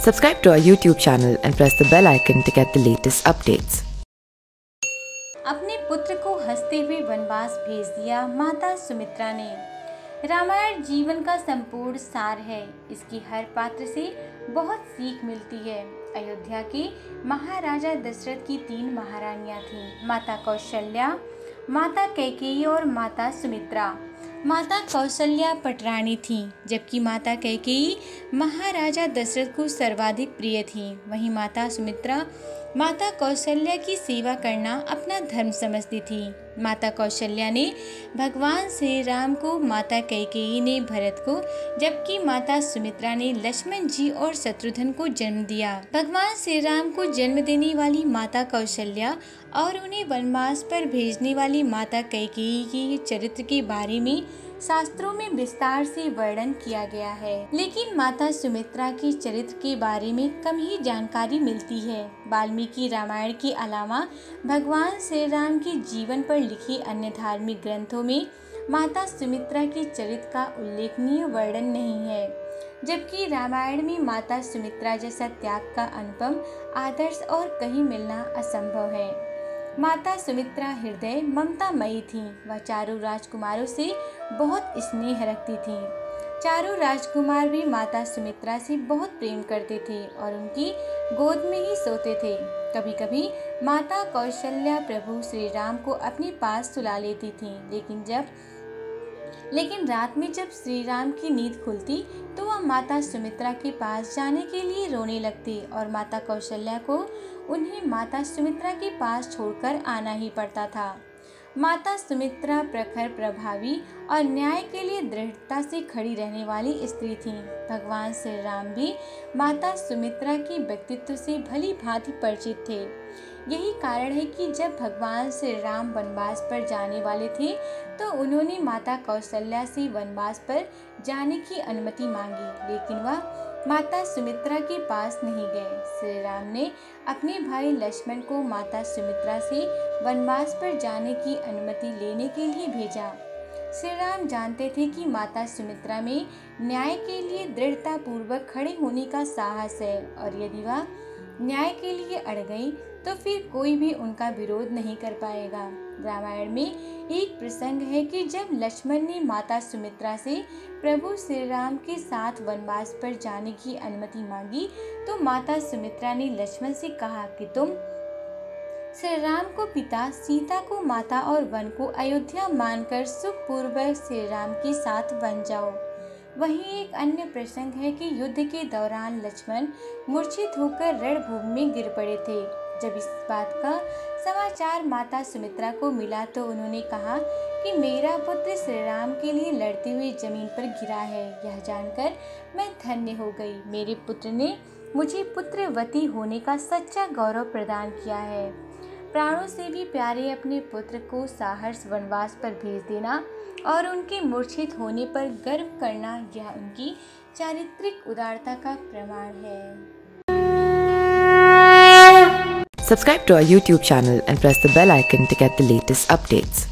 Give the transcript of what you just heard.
Subscribe to our YouTube channel and press the bell icon to get the latest updates. अपने पुत्र को हंसते हुए वनवास भेज दिया माता सुमित्रा ने। रामायण जीवन का संपूर्ण सार है। इसकी हर पात्र से बहुत सीख मिलती है। अयोध्या के महाराजा दशरथ की 3 महारानियां थीं, माता कौशल्या, माता कैकेयी और माता सुमित्रा। माता कौशल्या पटरानी थीं, जबकि माता कैकेयी महाराजा दशरथ को सर्वाधिक प्रिय थीं। वहीं माता सुमित्रा माता कौशल्या की सेवा करना अपना धर्म समझती थी। माता कौशल्या ने भगवान श्री राम को, माता कैकेयी ने भरत को, जबकि माता सुमित्रा ने लक्ष्मण जी और शत्रुघ्न को जन्म दिया। भगवान श्री राम को जन्म देने वाली माता कौशल्या और उन्हें वनवास पर भेजने वाली माता कैकेयी के चरित्र के बारे में शास्त्रों में विस्तार से वर्णन किया गया है, लेकिन माता सुमित्रा के चरित्र के बारे में कम ही जानकारी मिलती है। वाल्मीकि रामायण के अलावा भगवान श्री राम के जीवन पर लिखे अन्य धार्मिक ग्रंथों में माता सुमित्रा के चरित्र का उल्लेखनीय वर्णन नहीं है, जबकि रामायण में माता सुमित्रा जैसा त्याग का अनुपम आदर्श और कहीं मिलना असंभव है। माता सुमित्रा हृदय ममतामयी थीं। वह चारों राजकुमारों से बहुत स्नेह रखती थीं। चारों राजकुमार भी माता सुमित्रा से बहुत प्रेम करते थे और उनकी गोद में ही सोते थे। कभी कभी माता कौशल्या प्रभु श्री राम को अपने पास सुला लेती थीं, लेकिन रात में जब श्री राम की नींद खुलती तो वह माता सुमित्रा के पास जाने के लिए रोने लगती और माता कौशल्या को उन्हें माता सुमित्रा के पास छोड़कर आना ही पड़ता था। माता सुमित्रा प्रखर, प्रभावी और न्याय के लिए दृढ़ता से खड़ी रहने वाली स्त्री थीं। भगवान श्री राम भी माता सुमित्रा के व्यक्तित्व से भली भांति परिचित थे। यही कारण है कि जब भगवान श्री राम वनवास पर जाने वाले थे तो उन्होंने माता कौशल्या से वनवास पर जाने की अनुमति मांगी, लेकिन वह माता सुमित्रा के पास नहीं गए। श्री राम ने अपने भाई लक्ष्मण को माता सुमित्रा से वनवास पर जाने की अनुमति लेने के लिए भेजा। श्री राम जानते थे कि माता सुमित्रा में न्याय के लिए दृढ़ता पूर्वक खड़े होने का साहस है और यदि वह न्याय के लिए अड़ गई तो फिर कोई भी उनका विरोध नहीं कर पाएगा। रामायण में एक प्रसंग है कि जब लक्ष्मण ने माता सुमित्रा से प्रभु श्री राम के साथ वनवास पर जाने की अनुमति मांगी तो माता सुमित्रा ने लक्ष्मण से कहा कि तुम श्री राम को पिता, सीता को माता और वन को अयोध्या मानकर सुखपूर्वक श्री राम के साथ बन जाओ। वहीं एक अन्य प्रसंग है कि युद्ध के दौरान लक्ष्मण मूर्छित होकर रणभूमि में गिर पड़े थे। जब इस बात का समाचार माता सुमित्रा को मिला तो उन्होंने कहा कि मेरा पुत्र श्री राम के लिए लड़ते हुए जमीन पर गिरा है। यह जानकर मैं धन्य हो गई। मेरे पुत्र ने मुझे पुत्रवती होने का सच्चा गौरव प्रदान किया है। प्राणों से भी प्यारे अपने पुत्र को साहस वनवास पर भेज देना और उनके मूर्छित होने पर गर्व करना, यह उनकी चारित्रिक उदारता का प्रमाण है। Subscribe to our YouTube channel and press the bell icon to get the latest updates.